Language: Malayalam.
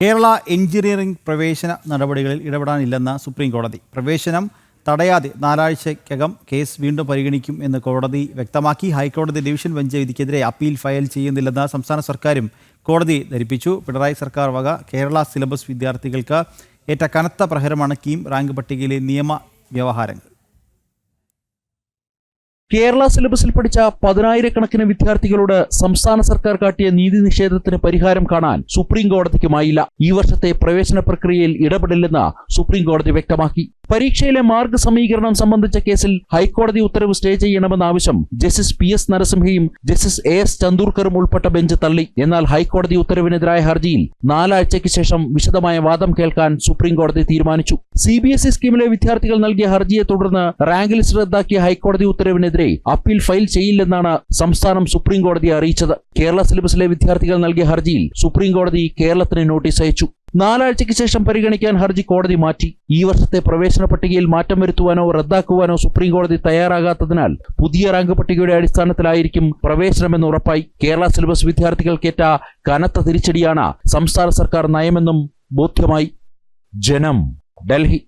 കേരള എഞ്ചിനീയറിംഗ് പ്രവേശന നടപടികളിൽ ഇടപെടാനില്ലെന്ന് സുപ്രീം കോടതി. പ്രവേശനം തടയാതെ 4 ആഴ്ചയ്ക്കകം കേസ് വീണ്ടും പരിഗണിക്കും എന്ന് കോടതി വ്യക്തമാക്കി. ഹൈക്കോടതി ഡിവിഷൻ ബെഞ്ച് വിധിക്കെതിരെ അപ്പീൽ ഫയൽ ചെയ്യുന്നില്ലെന്ന് സംസ്ഥാന സർക്കാരും കോടതി ധരിപ്പിച്ചു. പിണറായി സർക്കാർ വക കേരള സിലബസ് വിദ്യാർത്ഥികൾക്ക് ഏറ്റ കനത്ത പ്രഹരമാണ് കീം റാങ്ക് പട്ടികയിലെ നിയമ വ്യവഹാരങ്ങൾ. കേരള സിലബസിൽ പഠിച്ച 10,000-കണക്കിന് വിദ്യാർത്ഥികളോട് സംസ്ഥാന സർക്കാർ കാട്ടിയ നീതി നിഷേധത്തിന് പരിഹാരം കാണാൻ സുപ്രീം കോടതിക്കുമായില്ല. ഈ വർഷത്തെ പ്രവേശന പ്രക്രിയയിൽ ഇടപെടില്ലെന്ന് സുപ്രീം കോടതി വ്യക്തമാക്കി. പരീക്ഷയിലെ മാർക്ക് സമീകരണം സംബന്ധിച്ച കേസിൽ ഹൈക്കോടതി ഉത്തരവ് സ്റ്റേ ചെയ്യണമെന്ന ആവശ്യം ജസ്റ്റിസ് PS നരസിംഹയും ജസ്റ്റിസ് AS ചന്ദൂർക്കറും ഉൾപ്പെട്ട ബെഞ്ച് തള്ളി. എന്നാൽ ഹൈക്കോടതി ഉത്തരവിനെതിരായ ഹർജിയിൽ 4 ആഴ്ചയ്ക്ക് ശേഷം വിശദമായ വാദം കേൾക്കാൻ സുപ്രീം കോടതി തീരുമാനിച്ചു. CBSE സ്കീമിലെ വിദ്യാർത്ഥികൾ നൽകിയ ഹർജിയെ തുടർന്ന് റാങ്ക് ലിസ്റ്റ് റദ്ദാക്കിയ ഹൈക്കോടതി ഉത്തരവിനെതിരെ അപ്പീൽ ഫയൽ ചെയ്യില്ലെന്നാണ് സംസ്ഥാനം സുപ്രീം കോടതിയെ അറിയിച്ചത്. കേരള സിലബസിലെ വിദ്യാർത്ഥികൾ നൽകിയ ഹർജിയിൽ സുപ്രീം കോടതി കേരളത്തിന് നോട്ടീസ് അയച്ചു. 4 ആഴ്ചയ്ക്ക് ശേഷം പരിഗണിക്കാൻ ഹർജി കോടതി മാറ്റി. ഈ വർഷത്തെ പ്രവേശന പട്ടികയിൽ മാറ്റം വരുത്തുവാനോ റദ്ദാക്കുവാനോ സുപ്രീം കോടതി തയ്യാറാകാത്തതിനാൽ പുതിയ റാങ്ക് പട്ടികയുടെ അടിസ്ഥാനത്തിലായിരിക്കും പ്രവേശനമെന്ന് ഉറപ്പായി. കേരള സിലബസ് വിദ്യാർത്ഥികൾക്കേറ്റ കനത്ത തിരിച്ചടിയാണ് സംസ്ഥാന സർക്കാർ നയമെന്നും ബോധ്യമായി. ജനം, ഡൽഹി.